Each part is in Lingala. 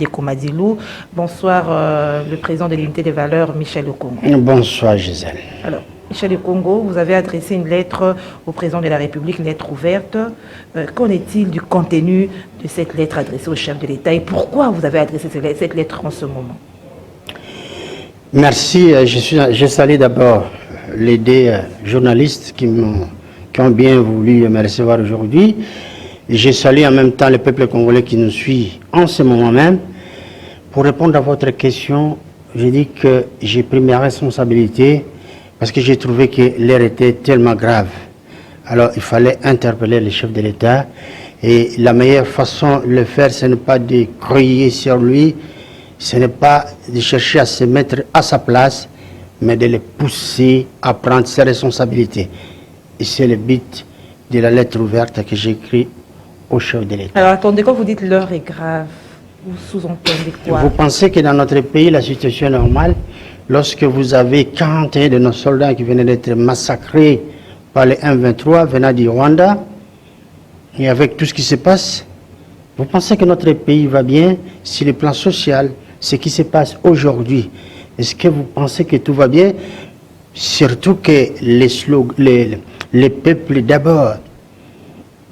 Komadilou. Bonsoir, le président de l'unité des valeurs, Michel Lukongo. Bonsoir, Gisèle. Alors, Michel Lukongo, vous avez adressé une lettre au président de la République, une lettre ouverte. Qu'en est-il du contenu de cette lettre adressée au chef de l'État et pourquoi vous avez adressé cette lettre en ce moment? Merci. Je salue d'abord les deux journalistes qui ont bien voulu me recevoir aujourd'hui. Je salue en même temps le peuple congolais qui nous suit en ce moment même. Pour répondre à votre question, je dis que j'ai pris mes responsabilités parce que j'ai trouvé que l'heure était tellement grave. Alors il fallait interpeller le chef de l'État et la meilleure façon de le faire, ce n'est pas de crier sur lui, ce n'est pas de chercher à se mettre à sa place, mais de le pousser à prendre ses responsabilités. Et c'est le but de la lettre ouverte que j'ai écrite au chef de l'État. Alors attendez, quand vous dites l'heure est grave, vous sous-entendez quoi? Vous pensez que dans notre pays, la situation est normale? Lorsque vous avez 41 de nos soldats qui venaient d'être massacrés par les M23 venant du Rwanda, et avec tout ce qui se passe, vous pensez que notre pays va bien sur le plan social, ce qui se passe aujourd'hui? Est-ce que vous pensez que tout va bien? Surtout que les peuples d'abord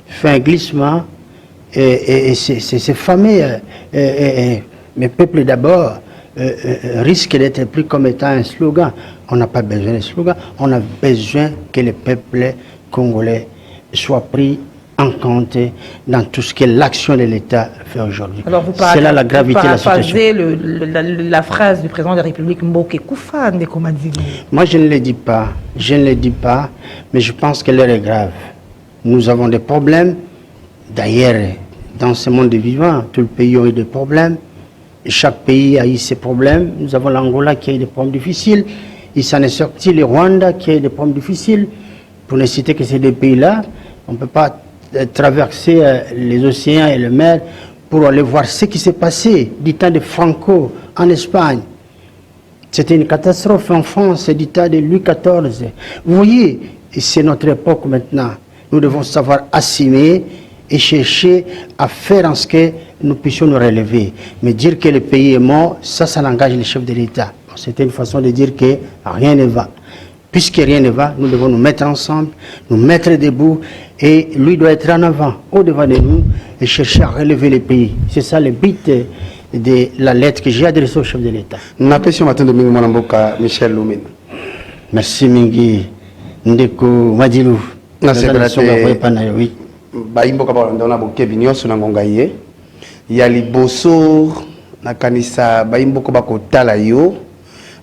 fait un glissement et ces fameux mais peuple d'abord risque d'être pris comme étant un slogan. On n'a pas besoin de slogan, on a besoin que le peuple congolais soit pris en compte dans tout ce que l'action de l'État fait aujourd'hui. C'est là la gravité de la situation. La phrase du président de la République, Mboke Koufa, Ndekomadilou. Moi je ne le dis pas, mais je pense que l'heure est grave. Nous avons des problèmes. D'ailleurs, dans ce monde vivant, tout le pays a eu des problèmes. Chaque pays a eu ses problèmes. Nous avons l'Angola qui a eu des problèmes difficiles. Il s'en est sorti le Rwanda qui a eu des problèmes difficiles. Pour ne citer que ces deux pays-là, on ne peut pas traverser les océans et les mers pour aller voir ce qui s'est passé du temps de Franco en Espagne. C'était une catastrophe en France du temps de Louis XIV. Vous voyez, c'est notre époque maintenant. Nous devons savoir assumer et chercher à faire en ce que nous puissions nous relever. Mais dire que le pays est mort, ça l'engage le chef de l'État. C'était une façon de dire que rien ne va. Puisque rien ne va, nous devons nous mettre ensemble, nous mettre debout, et lui doit être en avant, au-devant de nous, et chercher à relever le pays. C'est ça le but de la lettre que j'ai adressée au chef de l'État. Michel Lumine. Merci Mingi Ndeko Madilou. Baimboka balanda bokebi nyonso na ngonga ye ya liboso na kanisa baimboka bakotala yo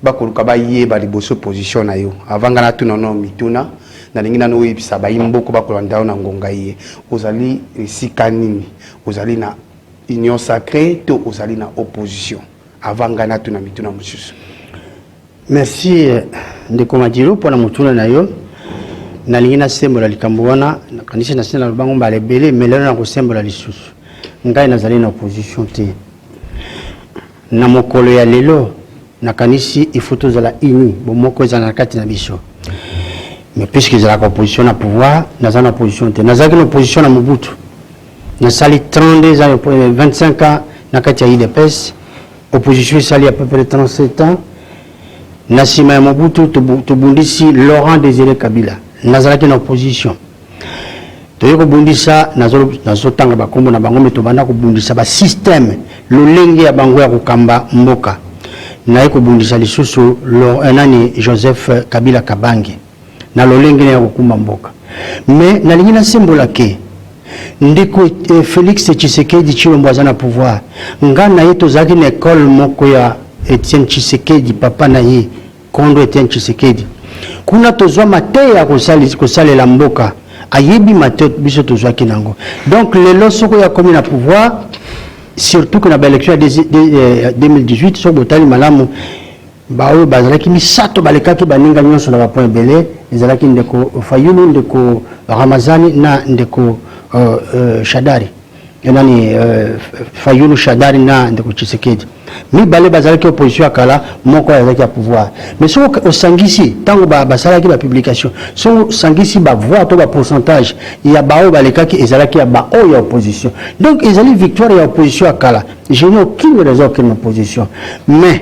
bakoluka bayeba liboso position na yo avanga na tuna no mituna na lingina no yebisa baimboka bakolanda na ngonga ye ozali risika nini ozali na union sacrée to ozali na opposition avanga na tuna mituna mususu. Merci Ndeko Madilou pour la mutuna na yo. Nalingina sembola likambuana kanisa national bango balebele melelo na ko sembola lisusu ngai nazali na opposition te na mokolo ya lelo na kanisi ifoto za la ini bomoko za na kati na biso mais puisque za la opposition na pouvoir nazana opposition te nazaki na opposition na Mobutu na sali 32 ans 25 ans na kati ya IDPS opposition sali à peu près 37 ans na sima ya Mobutu tobundisi Laurent Désiré Kabila nazalaki na opposition toye kobundisa nazotanga bakombo na bango metobanda kobundisa ba système lolenge ya bango ya kokamba mboka naye kobundisa lisusu nani Joseph Kabila Kabange na lolenge ya kokumba mboka mais nalingi na sembola ke ndiko Félix Tshisekedi Tshilombo aza na pouvoir nga na ye tozalaki na école moko ya Etienne Tshisekedi papa na ye Kondo Etienne Tshisekedi kuna tozwa mateya ya kosalela mboka ayebi mateya biso tozwa kinango donc lelo soko ya komi na pouvoir surtout que na ba élection de 2018 so botali malamu baoyo bazalaki misato balekaki baninga nyonso na bapoint belé ezalaki ndeko Fayulu ndeko Ramazani na ndeko Shadari nani Fayulu Shadari na ndeko Tshisekedi mibale bazalaki opposition akala moko azalaki ya pouvoir mais so osangisi tango basalaki ba publication so sangisi ba voix to ba pourcentage ya bao balekaki ezalaki ya ba o ya opposition donc ezali victoire ya opposition akala je n'ai aucune raison que opposition mais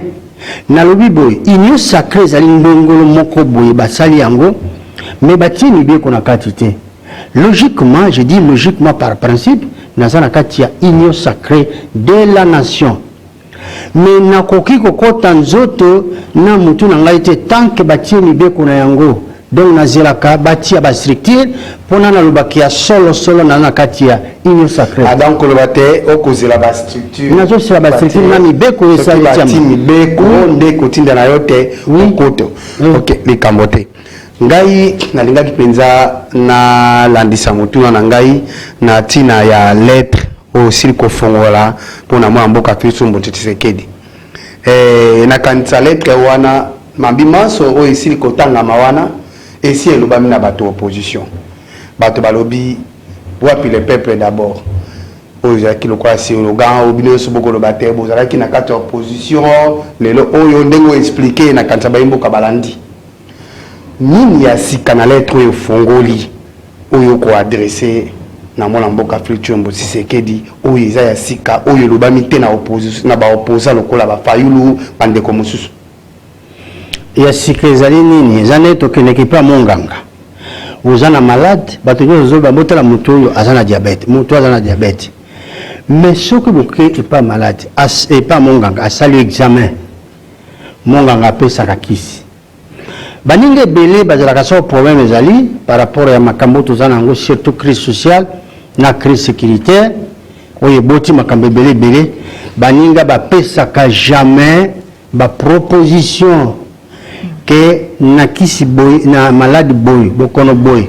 na lobi boy union sacrée ezali ndongolo moko boye basali yango mais batini bien qu'on a quantité logiquement je dis logiquement par principe nazana kati ya union sacrée de la nation mais nakoki kokota nzoto na mutu na ngai te tant que batie mibeko na yango donc nazelaka batia ba structure pona na lobaki ya solo na kati ya union sacrée donc lobate okozela ba structure nazo sela ba structure na mibeko esali batie mibeko nde kotinda na yote koto OK likambote ngai nalingaki penza na landisa mutuna na ngai na tina ya lettre aussi kofongola pona mwa mboka Kristo Mbote Tshisekedi na kanisa lettre wana mambimaso o isili kotanga mawana esi elobami na bato opposition bato balobi wapi le peuple d'abord ozaki lokwa si logan obino soboko lobate bozalaki na kati opposition lelo oyo ndengo expliquer na kanisa bayimboka balandi nini ya sika na lettre oyo fongoli oyo ko adresser na mwana mboka Félix Tshisekedi oyo eza ya sika oyo lobami te na opposition na ba opposa lokola ba Fayulu bandeko mosusu ya sika ezali nini ezane tokendeki pa monganga ozana malade bato nyonso bambotala moto oyo azana diabète moto azana diabète mais soki boke epa malade epa monganga asali examen monganga apesaka kisi baninga ebele bazalaka so problème ezali par rapport ya makambo tozana yango surtout crise sociale na crise sécuritaire oyo eboti makambo ebele baninga bapesaka jamais baproposition ke na kisi boy na malade boy bokono boy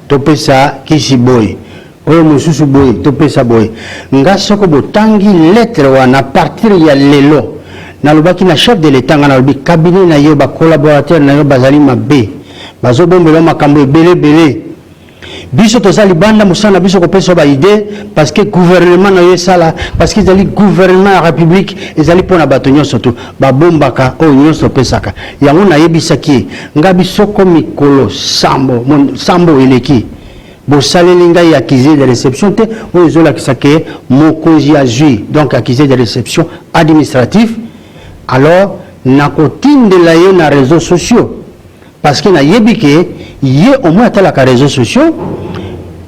topesa kisi boy oyo mosusu boy topesa boy nga soko botangi lettre wana partir ya lelo nalobaki na chef de l'état nga nalobi cabinet na yo ba collaborateur na yo bazali mabe bazobombela makambo ebele biso tozali banda musana biso kopesa ba idée parce que gouvernement na yo sala parce que ezali gouvernement ya république ezali pona bato nyonso to babombaka oyo nyonso pesaka yango na yebisaki nga bisoko mikolo sambo eleki bosaleli ngai accusé de réception te oyo ezolakisa ke mokonzi azwi donc accusé de réception administratif alors nakotindela yo na réseaux sociaux parce que na yebike ye au moins atalaka réseaux sociaux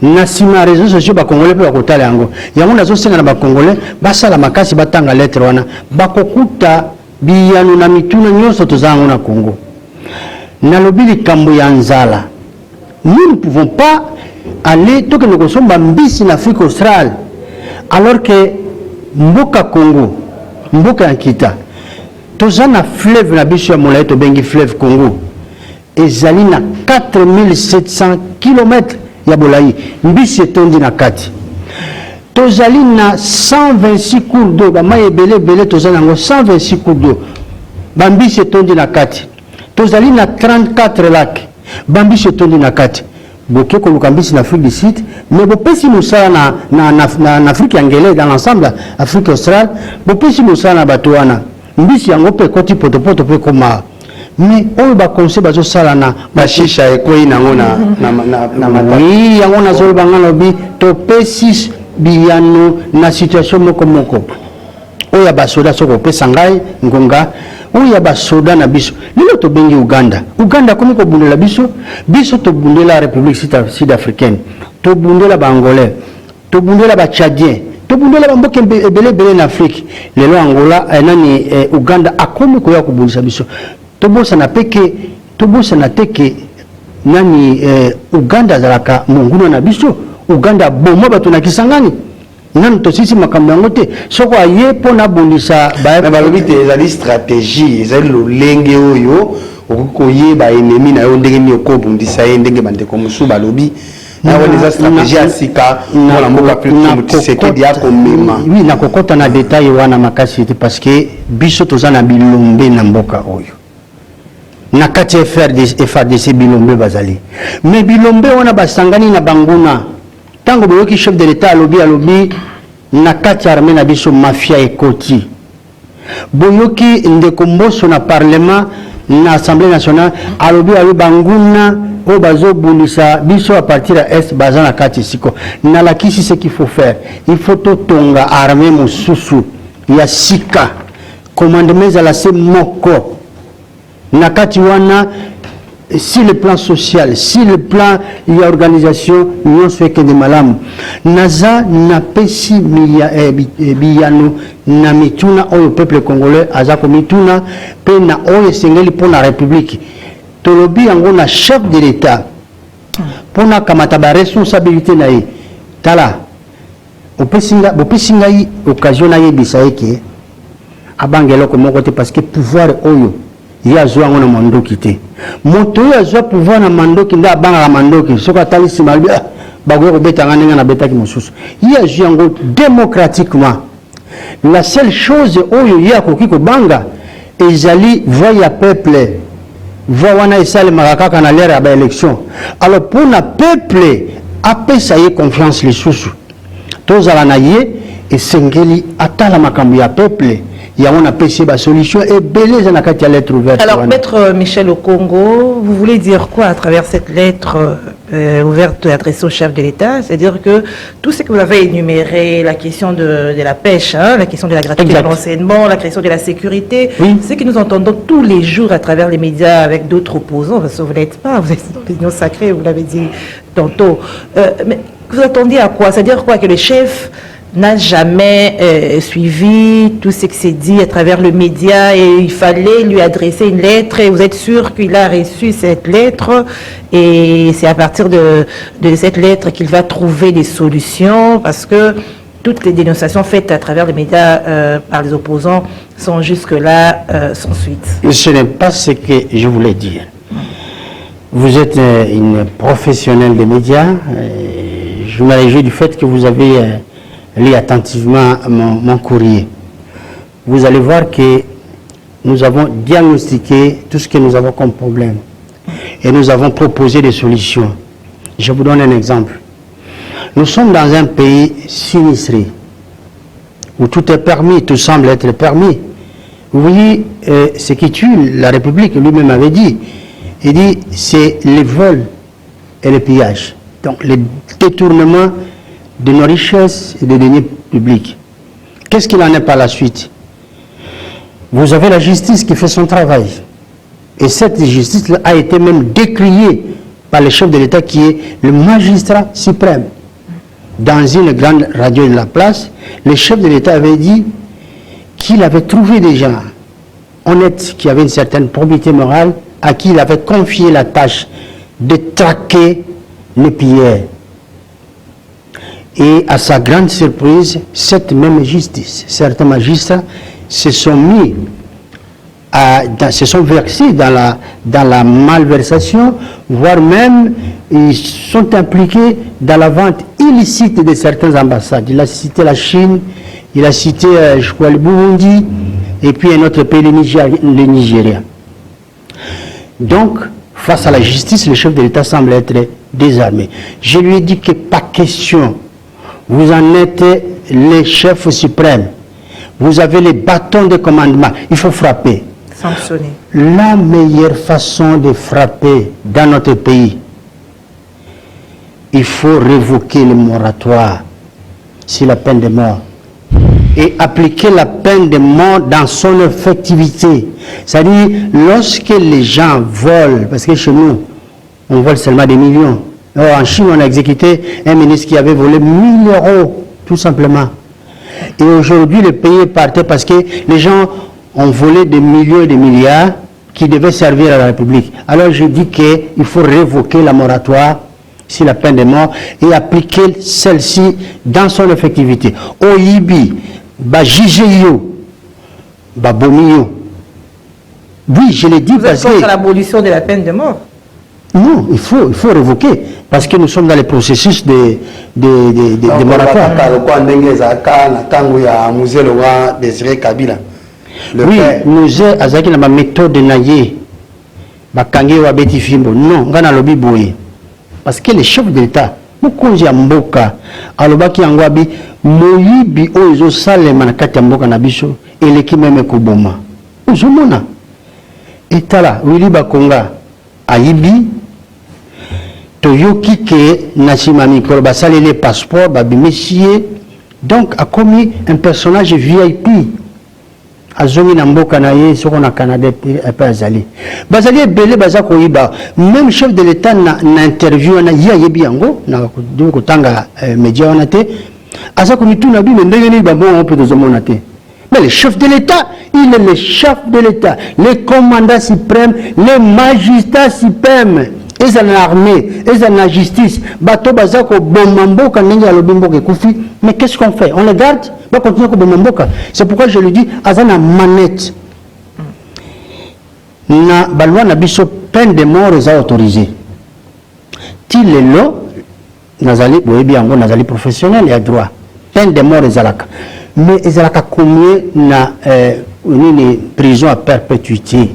na sima réseaux sociaux ba congolais pe bakotala yango yango nazo senga na ba congolais basala makasi batanga lettre wana bakokuta biyano na mituna nyonso tozango na Congo na lobili kambo ya nzala nous ne pouvons pas aller toke nous sommes mbisi na Afrique australe alors que mboka Congo mboka Nkita tozana fleuve na biso ya molai to bengi fleuve Congo ezali na 4700 km ya bolai mbisi etondi na kati tozali na 126 cours d'eau bamai ebele tozali nango 126 cours d'eau bambisi etondi na kati tozali na 34 lacs bambisi etondi na kati boke koluka mbisi na Afrique du Sud mais bopesi mosala na Afrique ya ngele dans l'ensemble Afrique australe bopesi mosala na bato wana mbisi yango pe koti potopoto pe koma mais oyo ba conseil bazo sala na bashisha ekoi nango na oui yango nazo banga lobi to pesi biyano na situation moko oyo ba soda soko pesa ngai ngonga oyo ba soda na biso lelo to bengi Uganda komi ko bundela biso to bundela République sud-africaine to bundela ba Angolais to bundela ba Tchadien to bundela ba mboka ebele na Afrique lelo Angola nani Uganda akomi ko ya kubundisa biso tobosa na teke nani Uganda zalaka munguna na biso Uganda bomo bato na Kisangani nani to sisi makambo yango te soko aye pona bundisa ba balobi te ezali stratégie ezali lolenge oyo okoyeba ennemi na yo ndenge ni okobundisa ye ndenge bandeko mosusu balobi na wana eza stratégie ya sika na mboka Félix Tshisekedi ya komema oui na kokota na détail wana makasi te parce que biso toza na bilombe na mboka oyo na kati FARDC bilombe bazali mais bilombe wana basangani na banguna tango boyoki chef de l'état alobi na kati armée na biso mafia ekoti. Boyoki ndeko Mbosso na parlement na assemblée nationale alobi ayo banguna o bazo bulisa biso à partir de est baza na kati siko. Na lakisi ce qu'il faut faire. Il faut tonga armée mosusu ya sika. Commandement za la se moko. Na kati wana si le plan social, si le plan y a organisation, nous fait que de malam. Naza na pesi biyano na mituna au peuple congolais, azako mituna pe na oye sengeli pour la République. Tolobi yango na chef de l'État pour na kamata ba responsabilité na ye. Tala opesinga yi occasion na yebisa yeke abangelo ko moko te parce que pouvoir oyo ya zwa ngona mandoki te. Moto ya zwa pouvoir na mandoki nda banga mandoki soka talisi malbi bago ko betanga ninga na betaki mosusu. Ya zwa ngo démocratiquement. La seule chose oyo ya koki ko banga ezali voya peuple. Voya esale makaka na l'ère ya élection. Alors pour na peuple apesa ye confiance les sous. Tozala na ye et sengeli atala makambo ya peuple. Il y a une solution et belé dans la lettre ouverte. Alors, Maître Michel Okongo, vous voulez dire quoi à travers cette lettre ouverte adressée au chef de l'État? C'est-à-dire que tout ce que vous avez énuméré, la question de la pêche, hein, la question de la gratuité de l'enseignement, la question de la sécurité, oui. Ce que nous entendons tous les jours à travers les médias avec d'autres opposants, parce que vous n'êtes pas, vous êtes dans l'opinion sacrée, vous l'avez dit tantôt. Mais vous attendiez à quoi? C'est-à-dire quoi? Que le chef n'a jamais suivi tout ce qui s'est dit à travers le média et il fallait lui adresser une lettre et vous êtes sûr qu'il a reçu cette lettre et c'est à partir de cette lettre qu'il va trouver des solutions parce que toutes les dénonciations faites à travers les médias par les opposants sont jusque-là sans suite. Ce n'est pas ce que je voulais dire. Vous êtes une professionnelle des médias. Je me réjouis du fait que vous avez lis attentivement mon courrier. Vous allez voir que nous avons diagnostiqué tout ce que nous avons comme problème et nous avons proposé des solutions. Je vous donne un exemple. Nous sommes dans un pays sinistré où tout est permis, tout semble être permis. Vous voyez, ce qui tue la République, lui-même avait dit, il dit c'est les vols et le pillage. Donc le détournement de nos richesses et des deniers publics. Qu'est-ce qu'il en est par la suite? Vous avez la justice qui fait son travail. Et cette justice a été même décriée par le chef de l'État qui est le magistrat suprême. Dans une grande radio de la place, le chef de l'État avait dit qu'il avait trouvé des gens honnêtes qui avaient une certaine probité morale à qui il avait confié la tâche de traquer les pilleurs. Et à sa grande surprise, cette même justice, certains magistrats se sont mis se sont versés dans la malversation, voire même ils sont impliqués dans la vente illicite de certaines ambassades. Il a cité la Chine, il a cité je crois le Burundi, et puis un autre pays, le Nigeria. Donc, face à la justice, le chef de l'État semble être désarmé. Je lui ai dit que pas question. Vous en êtes les chefs suprêmes. Vous avez les bâtons de commandement. Il faut frapper. Sanctionner. La meilleure façon de frapper dans notre pays, il faut révoquer le moratoire sur la peine de mort et appliquer la peine de mort dans son effectivité. C'est-à-dire, lorsque les gens volent, parce que chez nous, on vole seulement des millions. Alors, en Chine, on a exécuté un ministre qui avait volé 1000 euros, tout simplement. Et aujourd'hui, le pays est parti parce que les gens ont volé des millions et des milliards qui devaient servir à la République. Alors, je dis qu'il faut révoquer la moratoire sur la peine de mort et appliquer celle-ci dans son effectivité. Oyibi, Bajigeyo, Babomio. Oui, je l'ai dit parce que... Vous êtes contre l'abolition de la peine de mort? Non, il faut révoquer, parce que nous sommes dans le processus de moratoire. Oui, nous avons la méthode de naïe. Non, parce que le chef de l'État mokonzi ya mboka alobaki yango abi moyibi oyo ezosalema na kati ya mboka na biso eleki meme koboma ozomona etala Willy Bakonga ayibi toyoki ke na nsima mikolo basaleli passeport babimisi ye donc akomi un personnage VIP azongi na mboka na ye soko na Canada epe azali bazali ebele baza koyiba même chef de l'état na interview na ye ayebi yango na kotanga média wana te aza komituna bino ndenge nini babongo mpe tozomona te. Mais le chef de l'État, il est le chef de l'État, le commandant suprême, le magistrat suprême. Et ça l'armée, et ça la justice. Bato bazako bomamboka ndenge alobimboka kufi. Mais qu'est-ce qu'on fait? On les garde? On va continuer à bomamboka. C'est pourquoi je lui dis, azana manette. Na balwa na biso peine de mort est autorisée. Ti lelo nazali boyebi yango nazali professionnel et à droit. Peine de mort est alaka. Mais ils ont combien une prison à perpétuité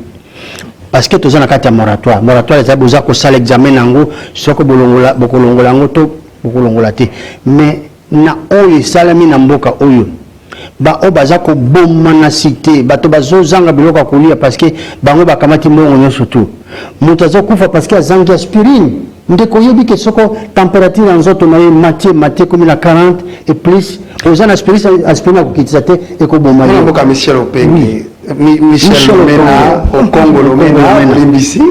parce que tous on a quatre moratoire les abusa ko sal examen nango soko bolongola bokolongola ngoto bokolongola te mais na oyo salami na mboka oyo ba obaza ko bomma na cité bato bazo zanga biloko kolia parce que bango bakamati mbongo nyonso tout mutu azokufa parce que azangi aspirine ndeko yebi ke soko température en zoto na maté comme la 40 et plus aux ans aspirine ko kitisa et ko bomma na mboka Michel Opengi Michel Mena au Congo Lomena Limbisi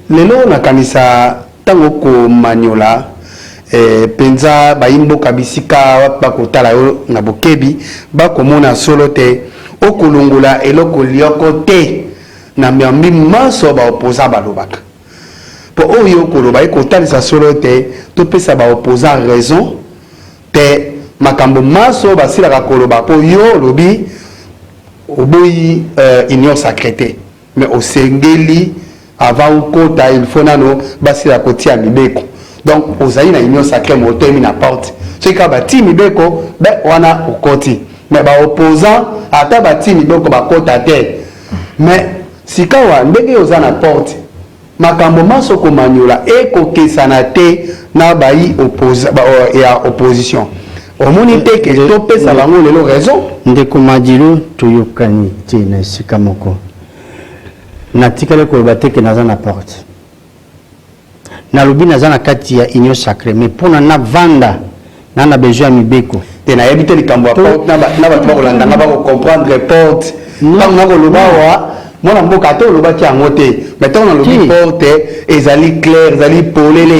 lelo na kanisa tango ko maniola penza bayimboka bisika bakotala yo na bokebi bakomona solo te okolongola eloko lioko te na miambi maso ba opposa balobaka po oyo koloba ekotalisa solo te topesa ba opposa raison te makambo maso basilaka koloba po yo lobi oboyi union sacrée mais au sengeli avant kota il faut nano basila kotia mibeko donc ozali na union sacrée motemi na porte ce ka bati mibeko be wana okoti mais ba opposant ata bati mibeko bakota te mais sika wa ndenge oza na porte makambo maso komanyola ekokesana te na bayi ya opposition omoni te ke topesa bango lelo raison ndeko Madilo toyokani te na esika moko natikale koloba te ke naza na porte nalobi naza na kati ya union sacrée mais mpona navanda na besoin ya mibeko te nayebi te likambo ya porte na bato bakolandanga bakocomprendre porte ntango nakoloba wa mwana mboka te olobaki yango te mais ntango nalobi porte ezali clair ezali polele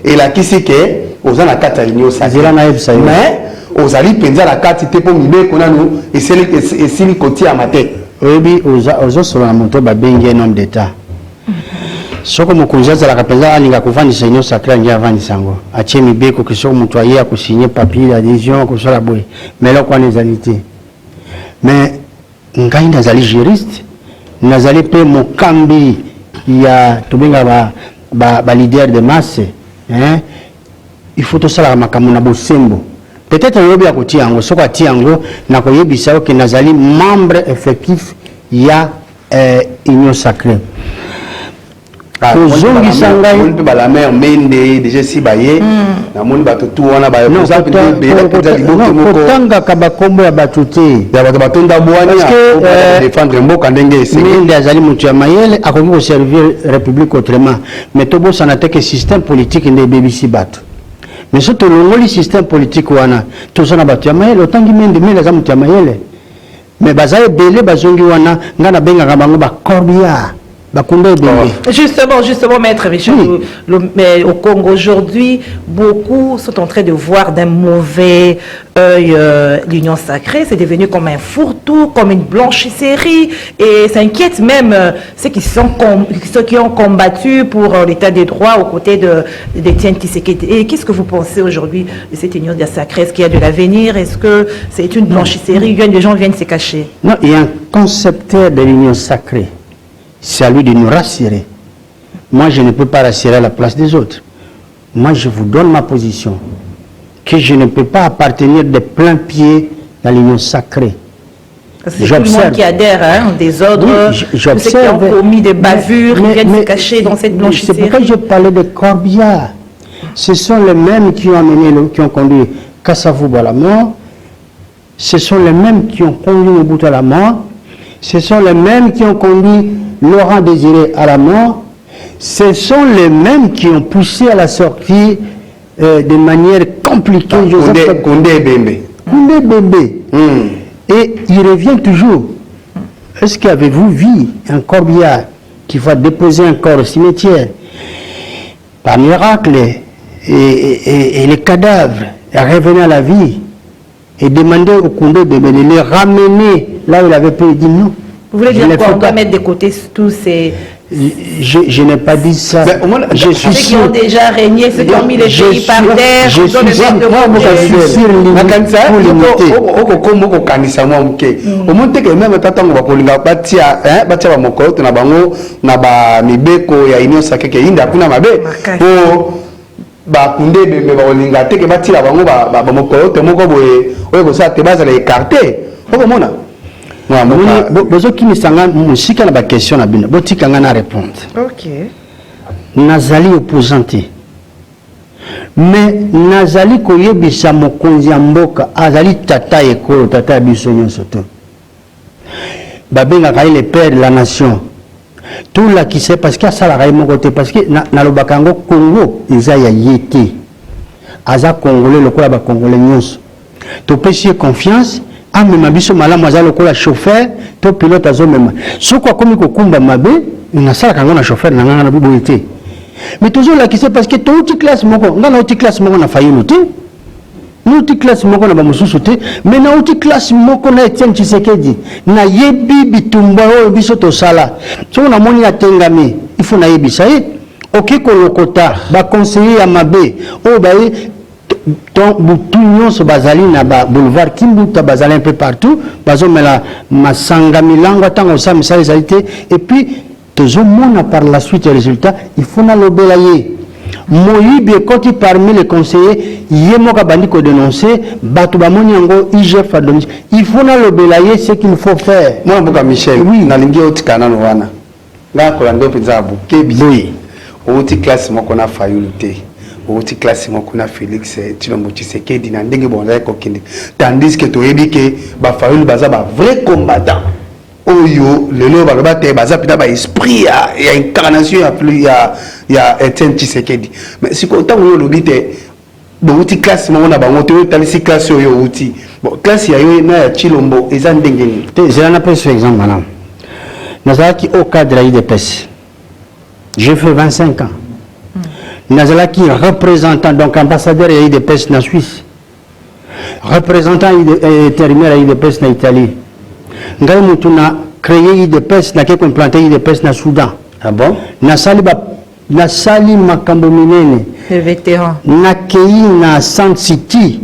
elakisi ke oza na kati ya union sacrée mais ozali mpenza na kati te mpo mibeko nanu esili kotiama te oyebi ozosola na moto babengi un homme d'état soko mokonzi azalaka mpenza alinga kovandisa union sacrée angi avandisa yango atie mibeko ke soko moto aye akosigne papier adhésion akosala boye mais eloko wana ezali te mais ngai nazali juriste nazali mpe mokambi ya tobenga balider de masse il faut tosalaka makambo na bosembo peut-être oyebi ya kotia yango soko atia yango na koyebisa yo ke nazali membre effectif ya union sacrée kozongisa ngai mpe balamer mende déjà si baye namoni bato tu wana kotangaka bakombo ya bato te ya bato batonda bwanya défendre mboka ndenge esenge mende azali moto ya mayele akoki koservir république autrement mais tobosana te ke système politique nde ebebisi bato mais so tolongoli système politique wana toza na bato ya mayele otangi mende aza moto ya mayele mais baza ebele bazongi wana ngai nabengaka bango bacorbillard. Justement, Maître Michel, mais au Congo aujourd'hui, beaucoup sont en train de voir d'un mauvais œil l'union sacrée. C'est devenu comme un fourre-tout, comme une blanchisserie, et ça inquiète même ceux qui ont combattu pour l'état des droits aux côtés d'Étienne Tshisekedi. Et qu'est-ce que vous pensez aujourd'hui de cette union sacrée? Est-ce qu'il y a de l'avenir? Est-ce que c'est une blanchisserie? Les gens viennent se cacher? Non, il y a un concepteur de l'union sacrée. C'est à lui de nous rassurer. Moi, je ne peux pas rassurer à la place des autres. Moi, je vous donne ma position. Que je ne peux pas appartenir de plein pied dans l'union sacrée. C'est tout le monde qui adhère hein, des ordres, oui, tous ceux qui ont commis des bavures, qui viennent se cacher dans cette blanchisserie. C'est pourquoi je parlais de Corbière. Ce sont les mêmes qui ont qui ont conduit Kassavou à la mort. Ce sont les mêmes qui ont conduit Mobutu à la mort. Ce sont les mêmes qui ont conduit Laurent Désiré à la mort. Ce sont les mêmes qui ont poussé à la sortie de manière compliquée Koundé Bembe. Koundé Bembe. Et il revient toujours. Est-ce qu'avez-vous vu un corbillard qui va déposer un corps au cimetière par miracle et les cadavres revenaient à la vie et demander au Koundé Bembe de les ramener là où il avait pu dire non? Vous voulez dire quoi? On doit mettre de côté tous ces... Je n'ai pas dit ça. Je suis sûr. Ceux qui ont déjà régné, ceux qui ont mis les pays par terre, je suis sûr. Bakunde Bembe baolinga te ke batila bango ba mokolo te moko boye oyo ko sa te bazala écarté okomona bozo qui misanga musika na ba question na bino botika nga na répondre. OK. Nazali opposante. Mais nazali koyebisa mokonzi ya mboka azali tata ekolo tata ya biso nyonso to. Babenga kai le père de la nation. Tout là qui sait parce qu'il y a ça la mon côté parce que na lo bakango Congo ils a yété aza congolais le kola ba congolais nyonso to pesi confiance a même biso malamu aza le kola chauffeur to pilote azo même soko komi ko kumba mabe na sala kango na chauffeur na ngana na biboité mais toujours là qui sait parce que to outi classe moko ngana outi classe moko na fayi noté outi classe moko na ba mususu te mais na outi classe moko na Etienne Tshisekedi na yebi bitumba o biso to sala so na moni atengami il faut na yebi ça OK ko lokota ba conseiller ya mabe o ba ton butu nyonso bazali na ba boulevard Kimbuta bazali un peu partout bazo mela masanga milango tango sa misali zalité et puis tozo mona par la suite le résultat il faut na lobela ye Moïbi est parmi les conseillers, Yemoka Bandiko dénoncé, Batouba Moniango, IGF a donné. Il faut le belayer ce qu'il faut faire. Moi, Mboka Michel, oui. Nalingi Otikana Nowana. Là, Kolando Pizabu, Kebi, Oti classe Mokona Fayulté, Oti classe Mokona Félix, Tilombo Tshisekedi, Nandenge Bonda Kokinde. Tandis que tu as dit que Bafayul Bazaba, vrai combattant. Oyo lelo baloba te baza pita ba esprit ya incarnation ya Etienne Tshisekedi mais si ko tango yo lobi te bo uti classe mo na bango te talisi classe yo uti bon classe ya yo na ya Chilombo eza ndengeni te je na pese exemple madame nazalaki au cadre de PES j'ai fait 25 ans nazalaki représentant donc ambassadeur ya IDPS na Suisse représentant intérimaire ya IDPS na Italie. Ngai mutu na créé IDPS na ke implanté IDPS na Soudan. Ah bon? Na sali makambo minene. Les vétérans. Na kei na Sun City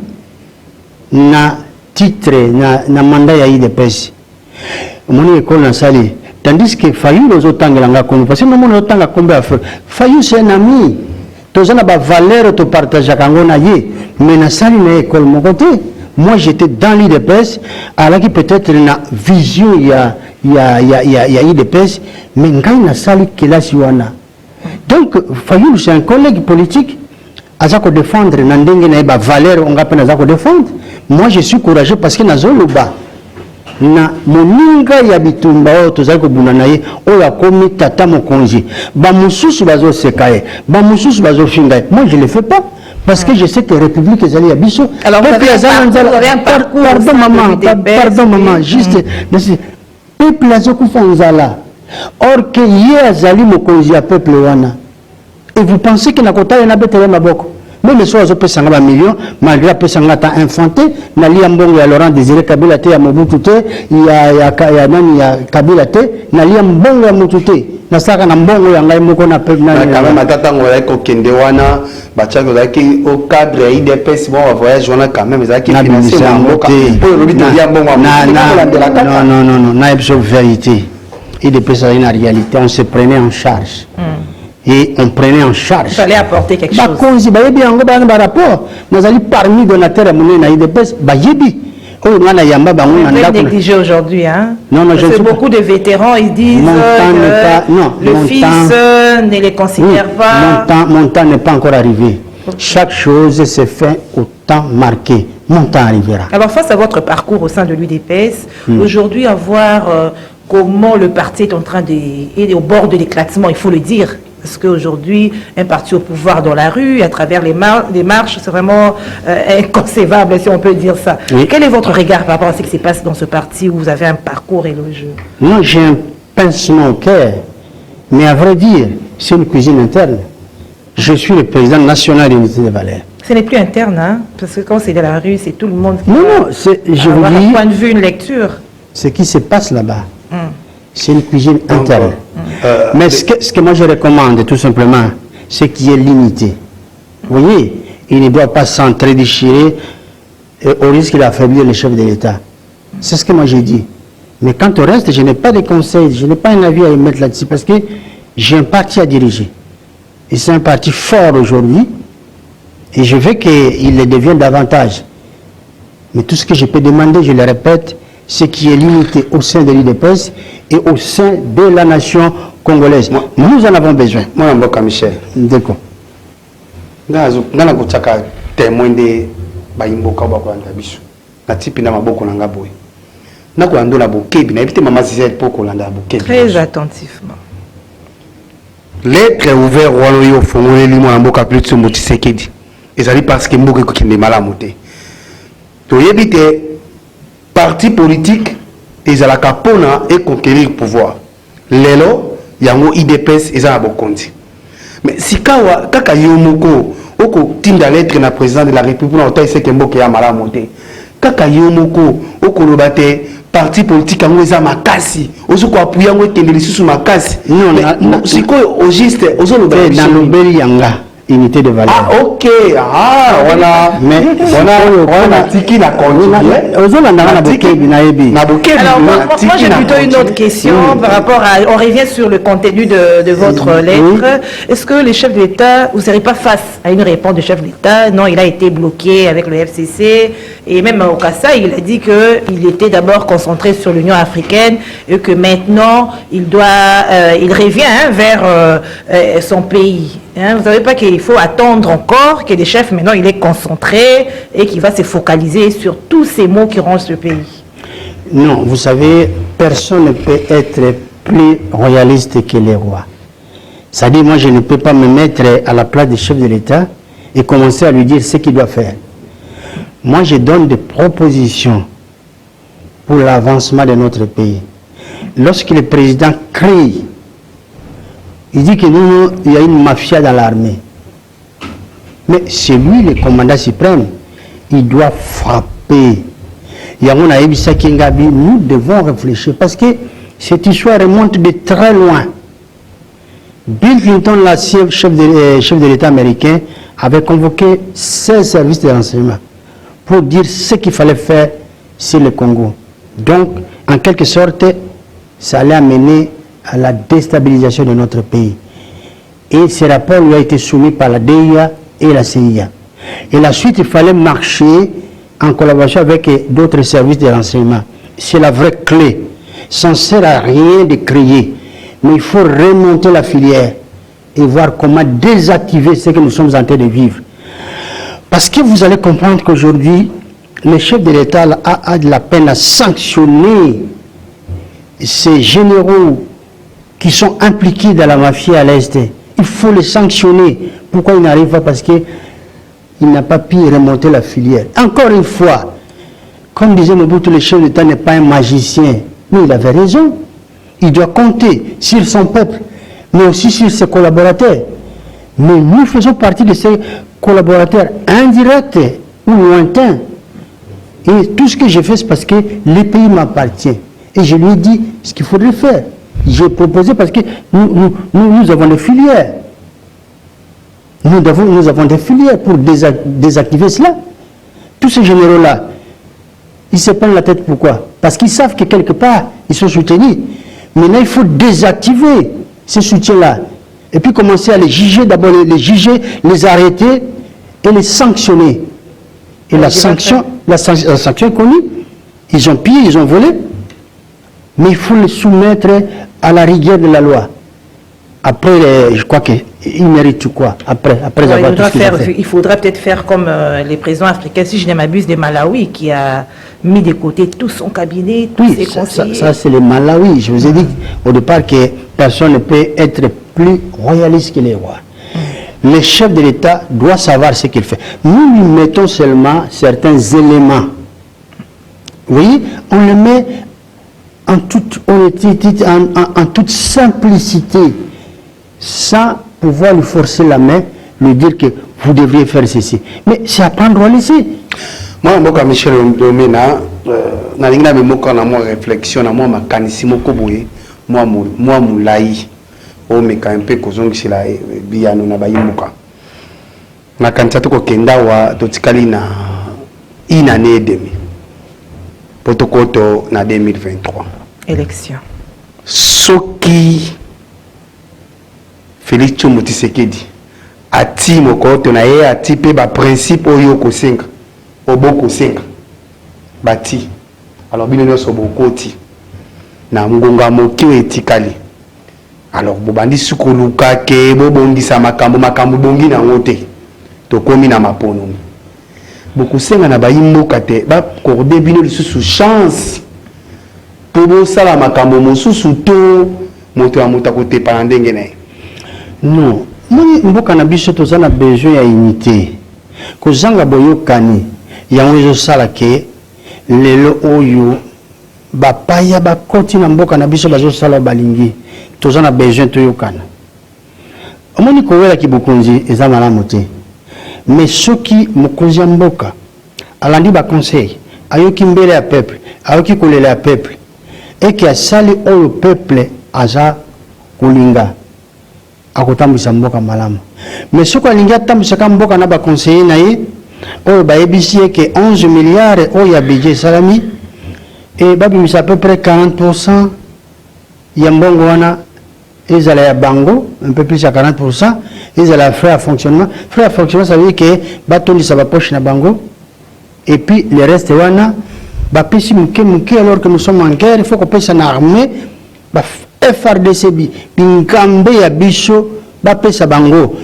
na titre na mandat ya IDPS. Moni école na sali. Tandis que Fayou les otangela nga comme parce que nous mon otanga combien faire. Fayou c'est un ami. Tozana ba valeur to partage kango na ye. Mais na sali na école mon côté. Moi, j'étais dans l'IDPS, alors que peut-être une vision, il y a l'IDPS, mais il y a une salle qui est là. Donc, Fayoul, c'est un collègue politique, à ça qu'on défendre, il y a une valeur, on va défendre. Moi, je suis courageux parce que dans le bas, na moninga ya bitumba o tozali kobuna na ye oyo akomi tata mokonzi ba mususu bazo sekaye ba mususu bazo finga moi je le fais pas parce que je sais que République ezali ya biso alors vous avez un parcours pardon maman juste peuple azokufa nzala or que ye azali mokonzi ya peuple wana et vous pensez que na kota na betele maboko même les choses peut s'en millions malgré peut s'en ta infanté na lia mbongo ya Laurent Désiré Kabila te ya Mobutu te ya nani ya Kabila te na lia mbongo ya Mobutu te na saka na mbongo ya ngai moko na peuple na quand même atata ngora ko kende wana bachako zaki au cadre IDPS bon voyage wana quand même zaki financer mboka pour le but de lia mbongo non na ebso vérité IDPS a une réalité on se prenait en charge et on prenait en charge. Il fallait apporter quelque chose. Bah, quand on dit, bah, rapport, nous allons parmi donateurs à mon IDPS, bah, yebi. Oh, on a yamba bango On nanda est négligé aujourd'hui, hein? Non, non, je Parce ne que sais beaucoup de vétérans, ils disent que le fils ne les considère pas. Mon temps n'est pas encore arrivé. Chaque chose se fait au temps marqué. Mon temps arrivera. Alors, face à votre parcours au sein de l'UDPS, aujourd'hui, à voir comment le parti est en train est au bord de l'éclatement, il faut le dire. Parce qu'aujourd'hui, un parti au pouvoir dans la rue, à travers les marches, c'est vraiment inconcevable, si on peut dire ça. Oui. Quel est votre regard par rapport à ce qui se passe dans ce parti où vous avez un parcours élogieux? Moi, j'ai un pincement au cœur. Mais à vrai dire, c'est une cuisine interne. Je suis le président national de l'unité des valeurs. Ce n'est plus interne, hein? Parce que quand c'est dans la rue, c'est tout le monde qui Non, non, je vous avoir dis, un point de vue, une lecture. ce qui se passe là-bas, c'est une cuisine interne. Mais ce que moi je recommande, tout simplement, c'est qu'il y ait l'unité. Vous voyez, il ne doit pas s'entre-déchirer au risque d'affaiblir le chef de l'État. C'est ce que moi j'ai dit. Mais quant au reste, je n'ai pas de conseils, je n'ai pas un avis à émettre là-dessus, parce que j'ai un parti à diriger. Et c'est un parti fort aujourd'hui, et je veux qu'il le devienne davantage. Mais tout ce que je peux demander, je le répète, c'est qu'il y ait l'unité au sein de l'UDPS et au sein de la nation congolaise. Nous en avons besoin. Moi, je suis Michel. D'accord. Je suis témoin de Baimboka Bakwanda Bisu. Na tipi na maboko nanga boy. Na ko ando na bokebi na éviter maman Zizelle pour kolanda bokebi. Très attentivement. Lettre ouvert Rwanda fongoleli mwa mboka plus de Motisekedi. Ezali parce que mboka ko kinde malamu te. To yebite parti politique ezalaka pona et conquérir le pouvoir. Lelo yango IDPS ezala bokonzi. Mais sikawa kaka yomoko oko tinda lettre na président de la République na otai seke mboka ya malamu te. Kaka yomoko oko lobate parti politique yango eza makasi ozoko appuyer yango ekende lisusu makasi. Non, sikoyo au juste ozoloba dans l'obéli yanga unité de valeur. Ah ok, voilà. Mais on a tiki na konji. Alors moi j'ai plutôt une autre question par rapport à, on revient sur le contenu de votre lettre. Est-ce que les chefs de l'État, vous ne serez pas face à une réponse du chef de l'État? Non, il a été bloqué avec le FCC et même au Kassai, il a dit qu'il était d'abord concentré sur l'Union africaine et que maintenant il revient vers son pays. Hein, vous savez pas qu'il faut attendre encore que les chefs, maintenant, il est concentré et qu'il va se focaliser sur tous ces mots qui rongent ce pays. Non, vous savez, personne ne peut être plus royaliste que les rois. C'est-à-dire, moi, je ne peux pas me mettre à la place du chef de l'État et commencer à lui dire ce qu'il doit faire. Moi, je donne des propositions pour l'avancement de notre pays. Lorsque le président crie, il dit que nous, il y a une mafia dans l'armée. Mais c'est lui le commandant suprême. Il doit frapper. Nous devons réfléchir parce que cette histoire remonte de très loin. Bill Clinton, l'ancien chef de l'État américain, avait convoqué 16 services de renseignement pour dire ce qu'il fallait faire sur le Congo. Donc, en quelque sorte, ça allait amener à la déstabilisation de notre pays. Et ce rapport lui a été soumis par la DIA et la CIA. Et la suite, il fallait marcher en collaboration avec d'autres services de renseignement. C'est la vraie clé. Ça ne sert à rien de crier, mais il faut remonter la filière et voir comment désactiver ce que nous sommes en train de vivre. Parce que vous allez comprendre qu'aujourd'hui, le chef de l'État a de la peine à sanctionner ces généraux qui sont impliqués dans la mafia à l'Est. Il faut les sanctionner. Pourquoi il n'arrive pas? Parce qu'il n'a pas pu remonter la filière. Encore une fois, comme disait Mobutu, le chef d'État n'est pas un magicien. Mais il avait raison. Il doit compter sur son peuple, mais aussi sur ses collaborateurs. Mais nous faisons partie de ces collaborateurs indirects ou lointains. Et tout ce que j'ai fait, c'est parce que le pays m'appartient. Et je lui ai dit ce qu'il faudrait faire. J'ai proposé parce que nous avons des filières. Nous avons des filières pour désactiver cela. Tous ces généraux-là, ils se prennent la tête pourquoi? Parce qu'ils savent que quelque part, ils sont soutenus. Maintenant, il faut désactiver ces soutiens-là. Et puis commencer à les juger, d'abord les juger, les arrêter et les sanctionner. Et la sanction est connue. Ils ont pillé, ils ont volé. Mais il faut les soumettre à la rigueur de la loi. Après, je crois qu'ils méritent quoi après avoir tout ce qu'ils ont fait. Il faudrait peut-être faire comme les présidents africains, si je ne m'abuse, des Malawi, qui a mis de côté tout son cabinet, tous ses conseillers. Ça c'est les Malawi. Je vous ai dit au départ que personne ne peut être plus royaliste que les rois. Le chef de l'État doit savoir ce qu'il fait. Nous lui mettons seulement certains éléments. Oui, on le met en toute honnêteté, en toute simplicité, sans pouvoir lui forcer la main, lui dire que vous devriez faire ceci. Mais c'est apprendre à laisser. Moi, je Michel Domena, je suis en réflexion, je suis mécanisme, moi, moulaï, je suis un peu kozongi la biano na bayimuka. Na kanisa to kenda wa totikali na une année et demie. Potokoto na 2023. Élection. Soki Félix Tshisekedi ati mokoto na ye ati pe ba principe oyo kosenga oboko senga bati alors bino nyonso bokoti na ngonga moki etikali alors bobandi sukoluka ke bobongisa makambo bongi na ngote tokomi na maponomi bokosenga na bayimboka te bakorde bino lisusu chance po bosala makambo mosusu to moto ya moto akotepa na ndenge na ye. Non, moni mboka na biso toza na besoin ya unité. Kozanga boyokani yango ezosala ke lelo oyo bapaya bakoti na mboka na biso bazosala balingi toza na besoin toyokana. Omoni kowela ki bokonzi eza malamu te. Mais soki mokonzi ya mboka alandi ba conseil ayoki mbele ya peuple ayoki kolela ya peuple eki asali oyo peuple aza kolinga akotambwisa mboka malamu. Mais soki alingi atambwisaka mboka na baconseiller na ye oyo bayebisi ye ke 11 milliards oyo ya budget salami et babimisa à peu près 40% ya mbongo wana ezala ya bango, un peu plus à 40%, ezala frais à fonctionnement. Frais à fonctionnement ça veut dire que batondisa ba poche na bango et puis le reste wana bapesi muke alors que nous sommes en guerre, il faut qu'on pèse en armée FRDC binkambe ya biso bapesa bango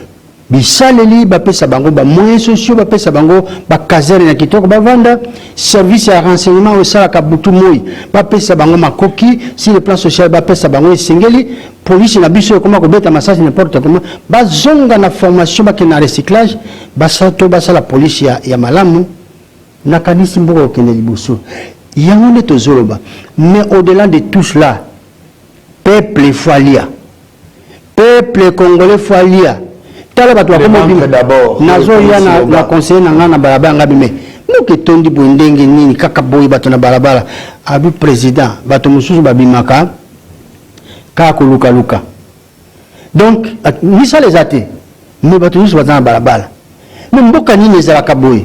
bisaleli bapesa bango ba moyens sociaux bapesa bango ba caserne na kitoko bavanda service ya renseignement au sala kabutu moi bapesa bango makoki si le plan social bapesa bango esengeli police na biso comment ko beta massage n'importe comment bazonga na formation ba na recyclage basato basala police ya malamu na kanisi mboko okende liboso yango ne tozoloba. Mais au-delà de tout cela, peuple folia, peuple congolais folia. Tala bato bakomo d'abord. Nazo ya na conseiller na ngana balabala ngabi me. Muke tondi bondenge nini kaka boy bato na balabala. Abi président bato mususu babimaka ka ko luka. Donc ni ça les athées. Mais bato mususu bato na balabala. Mais mboka nini ezalaka boy.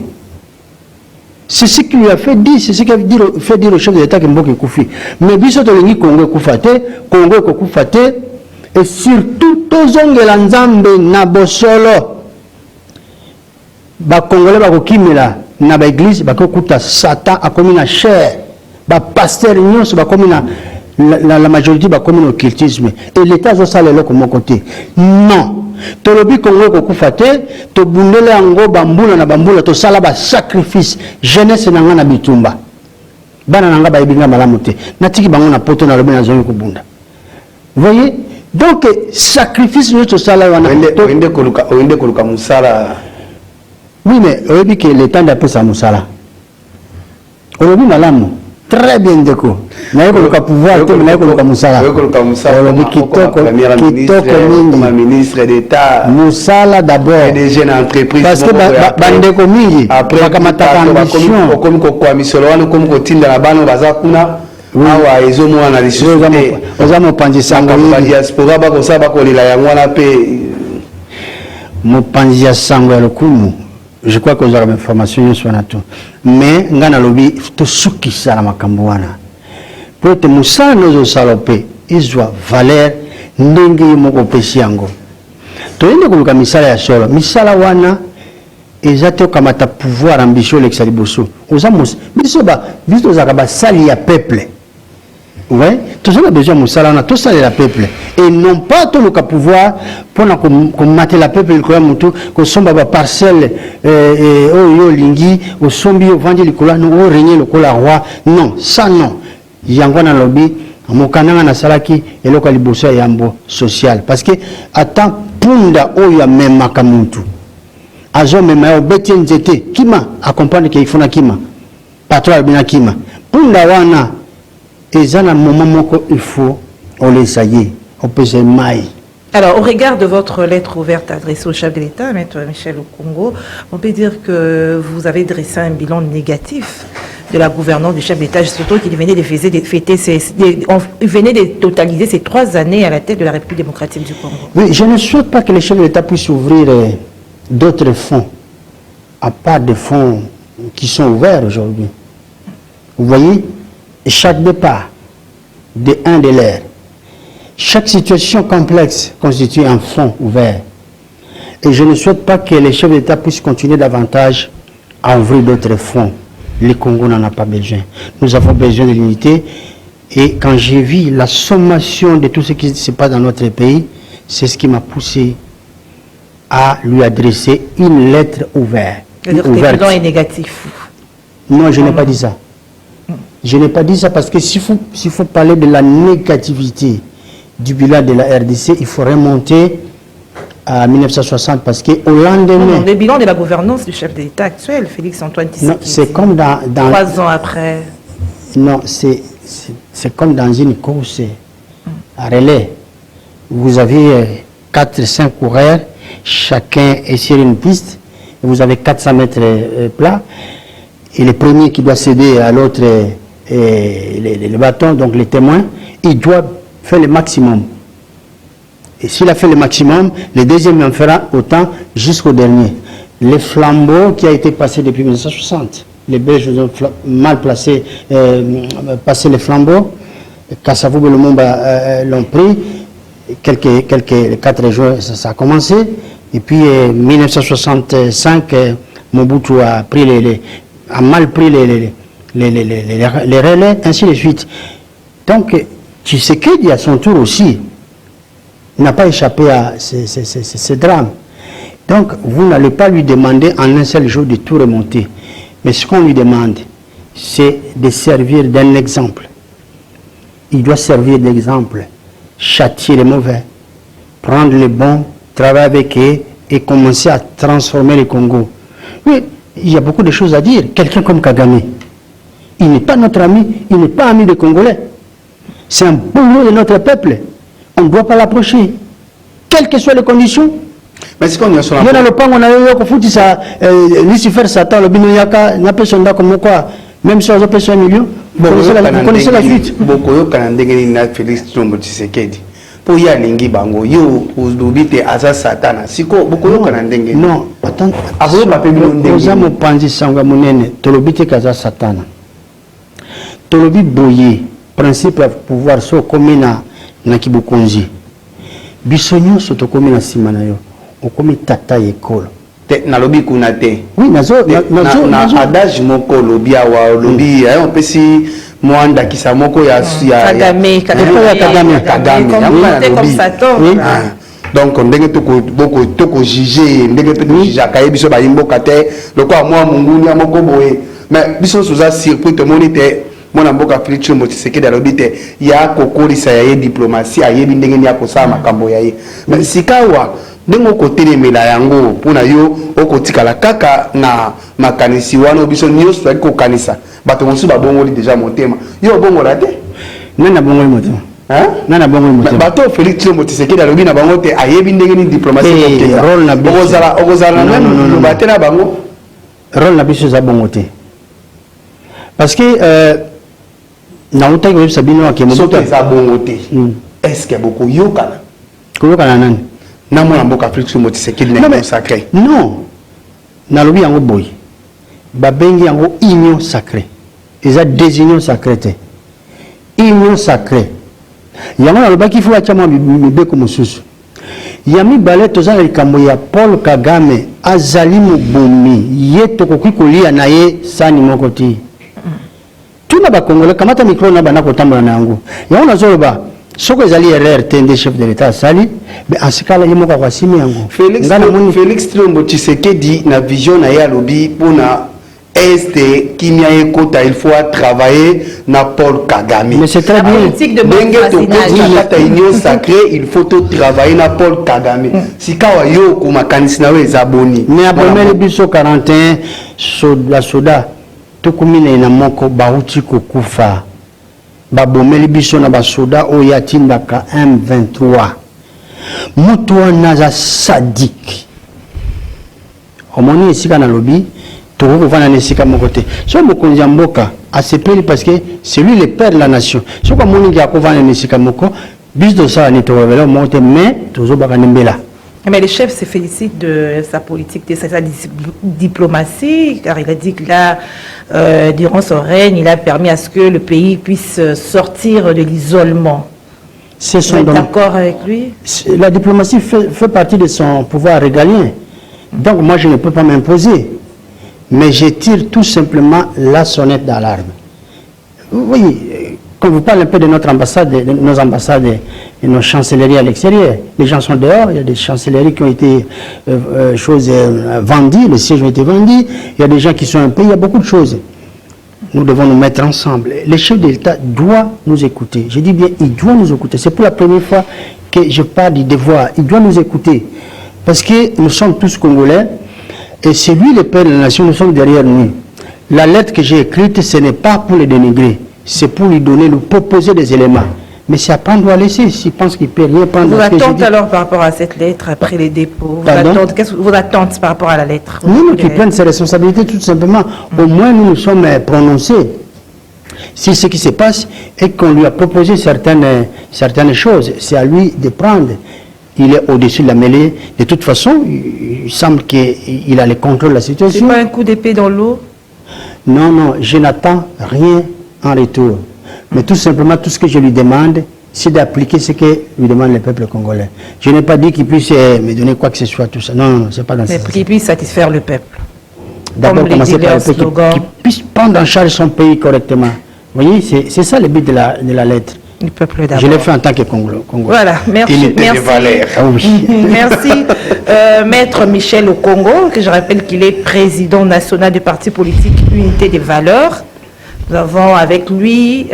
C'est ce qui lui a fait dire, c'est ce qui a fait dire au chef de l'État que Mboka Koufi. Mais biso tolingi Congo Koufate, Congo Koufate, et surtout tozongela nzambe na bosolo. Ba Congolais ba kokimela na ba église ba kokuta Satan a komi na chair. Ba pasteur nyonso ba komi na la majorité ba komi na occultisme. Et l'État zo sala loko mon côté. Non. Tolobi Congo kokufate to bundele yango bambula na bambula to sala ba sacrifice jeunesse na ngana bitumba bana nanga ba ibinga malamu te natiki bango na poto na lobi na zongi kubunda. Voyez donc sacrifice nous to sala wana oende koluka musala. Oui mais oyebi que le temps d'après ça musala olobi malamu très bien déco na yeko le pouvoir te na yeko le musala kitoko ministre d'État musala d'abord des jeunes entreprises parce que bandeko mingi après kamataka ambition comme kwa misolo wana comme kotinda na bano baza kuna awa ezomo wana lisusu oza mopanzi sango ba diaspora ba kosa ba kolela yango wana pe mopanzi ya sango ya lokumu. Je crois que vous avez information sur tout. Mais ngana lobi to sukisa na makambo wana. Pour te musala nozo salopé, izwa valeur ndenge moko pesi yango. To ende kuluka misala ya solo. Misala wana exactement comme ta pouvoir ambition l'exaliboso osamos biso ba biso zakaba sali ya peuple. Ouais, tout ça a besoin de ça, tout ça la peuple. Et non pas tout le pouvoir pour mater la peuple, que son baba parcelle, au lingi, au sombi, au vendre le cola, au régner le cola roi. Non, ça non. Yangwana lobby, Mokana na salaki, et le calibosa yambo social. Parce que, attends, punda oya même makamuntu. Azo même au betien zete, kima, accompagne qu'il faut na kima. Patron albina kima. Punda wana. Et ça, à un moment il faut, on les aille, on peut se mailler. Alors, au regard de votre lettre ouverte adressée au chef de l'État, Maître Michel Okongo, on peut dire que vous avez dressé un bilan négatif de la gouvernance du chef d'État, surtout qu'il venait de totaliser ces 3 années à la tête de la République démocratique du Congo. Oui, je ne souhaite pas que le chef de l'État puisse ouvrir d'autres fonds, à part des fonds qui sont ouverts aujourd'hui. Vous voyez? Chaque départ de un de l'air, chaque situation complexe constitue un fonds ouvert. Et je ne souhaite pas que les chefs d'État puissent continuer davantage à ouvrir d'autres fonds. Le Congo n'en a pas besoin. Nous avons besoin de l'unité. Et quand j'ai vu la sommation de tout ce qui se passe dans notre pays, c'est ce qui m'a poussé à lui adresser une lettre ouverte. Le bilan est négatif. Non, je n'ai pas dit ça. Je n'ai pas dit ça parce que s'il faut parler de la négativité du bilan de la RDC, il faut remonter à 1960 parce qu'au lendemain... le bilan de la gouvernance du chef d'État actuel, Félix-Antoine Tshisekedi. Non, c'est comme dans 3 ans après. Non, c'est comme dans une course à relais. Vous avez 4-5 coureurs, chacun est sur une piste, et vous avez 400 mètres plats, et le premier qui doit céder à l'autre... Et les bâtons, donc les témoins, ils doivent faire le maximum. Et s'il a fait le maximum, le deuxième en fera autant jusqu'au dernier. Les flambeaux qui a été passé depuis 1960, les Belges ont mal placé, passé les flambeaux. Kassavou Belomomba l'ont pris. Quelques 4 jours, ça a commencé. Et puis, 1965, Mobutu a mal pris les relais, ainsi de suite. Donc, Tshisekedi, à son tour aussi, n'a pas échappé à ce drame. Donc, vous n'allez pas lui demander en un seul jour de tout remonter. Mais ce qu'on lui demande, c'est de servir d'un exemple. Il doit servir d'exemple, châtier les mauvais, prendre les bons, travailler avec eux et commencer à transformer le Congo. Oui, il y a beaucoup de choses à dire. Quelqu'un comme Kagame, il n'est pas notre ami, il n'est pas ami des Congolais. C'est un boulot de notre peuple. On ne doit pas l'approcher. Quelles que soient les conditions. Mais c'est qu'on y a sur la... Il y a le pan, on a eu au foot, ça, Lucifer, Satan, le binoyaka, n'a pas son comme quoi, même si on a fait 1 million, vous connaissez la suite. Beaucoup de Canadiens, Félix Tshisekedi. Pour y aller, bango, yo, uzubite asa Satana. Siko, beaucoup de Canadiens. Non, attends. Nous avons pensé sanga munene, tolobite kaza Satana. Tolobi boye, principe à pouvoir so komina na kibukonzi. Bisonyo soto komina simanayo. O komi tata ekolo. Na lobi kuna te. Oui, nazo adage moko lobi awa lobi on peut si mwanda kisamoko ya Kagame comme Satan. Donc ndenge toko juger ndenge pe juger akaye biso ba yimboka te lokwa mwa munguni amoko boye mais biso soza surpris to monite mona mboka Félix Tshisekedi alobi te ya kokolisa ya diplomatie ayebi ndenge ni akosala makambo ya ye mais sikawa ndenge okotelemela yango mpona yo okotikala kaka na makanisi wana biso nyonso ali kokanisa bato mosusu babongoli deja motema yo obongola te nana bongoli motema nana bongoli motema bato Félix Tshisekedi alobi na bango te ayebi ndenge ni diplomatie okozala na même loba te na bango rôle na biso eza bongo te parce que na utaki webisa bino akimoto eza bongo te est-ce que beaucoup yokana koyokana nani na mwana mboka Félix Tshisekedi na consacré non na lobi yango boy babengi yango union sacrée eza désunion sacrée te union sacrée yango na lobaki faut achama mibeko mosusu Yami Balé tozana likambo ya Paul Kagame azali mobomi ye tokoki kolia na ye sani moko ti. Tuna ba Congolais kamata micro na bana kotambola na yango. Yango nazoloba soko ezali RRT nde chef de l'État sali mais asikala ye moko kwa simi yango. Félix Tshilombo Tshisekedi na vision na ya lobi pona Est Kimia Ekota, il faut travailler na Paul Kagame. Mais c'est très bien. Politique de union sacrée, il faut travailler na Paul Kagame. Si kawa yo kuma kanisina we zaboni. Mais abomeli biso 41 soda tokumina na moko bauti kokufa. Babomeli biso na basoda o yatindaka M23. Mutu naza sadik. Omoni esika na lobi Toko vana nesika mokote. So mokonzi ya mboka asepeli parce que c'est lui le père de la nation. So kwa moni ya kovana nesika moko bis de ça ni to revela monte mais tozo baka nembela. Mais le chef se félicite de sa politique, de sa diplomatie, car il a dit que là, durant son règne, il a permis à ce que le pays puisse sortir de l'isolement. Vous êtes d'accord avec lui? La diplomatie fait partie de son pouvoir régalien. Donc moi je ne peux pas m'imposer. Mais je tire tout simplement la sonnette d'alarme. Oui, quand vous parlez un peu de notre ambassade, de nos ambassades et nos chancelleries à l'extérieur, les gens sont dehors, il y a des chancelleries qui ont été vendues, les sièges ont été vendus, il y a des gens qui sont un peu, il y a beaucoup de choses. Nous devons nous mettre ensemble. Le chef de l'État doit nous écouter. Je dis bien, il doit nous écouter. C'est pour la première fois que je parle du devoir. Il doit nous écouter. Parce que nous sommes tous Congolais. Et c'est lui le père de la nation, nous sommes derrière lui. La lettre que j'ai écrite, ce n'est pas pour le dénigrer, c'est pour lui donner, lui proposer des éléments. Mais c'est à prendre ou à laisser, s'il pense qu'il ne peut rien prendre. Vos attentes alors par rapport à cette lettre, après les dépôts, qu'est-ce que vos attentes par rapport à la lettre? Nous qui prennent ses responsabilités tout simplement. Au moins nous nous sommes prononcés. Si ce qui se passe est qu'on lui a proposé certaines choses, c'est à lui de prendre. Il est au-dessus de la mêlée. De toute façon, il semble qu'il a le contrôle de la situation. C'est pas un coup d'épée dans l'eau? Non, non, je n'attends rien en retour. Mais tout simplement, tout ce que je lui demande, c'est d'appliquer ce que lui demande le peuple congolais. Je n'ai pas dit qu'il puisse me donner quoi que ce soit, tout ça. Non, non, c'est pas dans ce sens. Mais qu'il puisse satisfaire le peuple. D'abord, commencer par le peuple qui puisse prendre en charge son pays correctement. Vous voyez, c'est ça le but de la lettre. Du peuple d'abord. Je l'ai fait en tant que Congolais. Voilà, merci. Merci, merci Maître Michel Okongo, que je rappelle qu'il est président national du parti politique Unité des Valeurs. Nous avons avec lui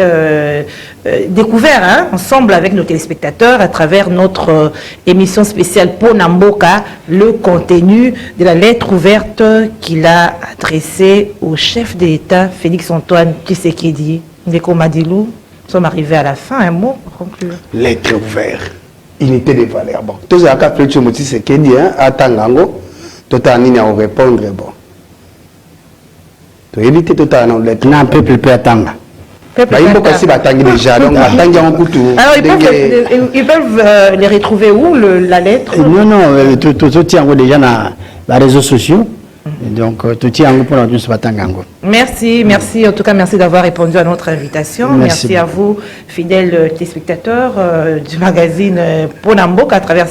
découvert, ensemble avec nos téléspectateurs, à travers notre émission spéciale Ponamboka, le contenu de la lettre ouverte qu'il a adressée au chef de l'État, Félix-Antoine Tshisekedi. Ndeko Madilou. Nous sommes arrivés à la fin, un mot pour conclure. Lettre ouverte, unité des valeurs. Bon, tous les cas, Félix Tshisekedi, attendons, tout à l'heure, répondre. Bon, tu éviter tout à l'heure, lettre. Non, peuple peut attendre. Alors, ils peuvent les retrouver où, la lettre? Non, non, tout tient déjà dans les réseaux sociaux. Donc, tout est en pour Merci, merci. En tout cas, merci d'avoir répondu à notre invitation. Merci à vous, fidèles téléspectateurs du magazine Ponamboka à travers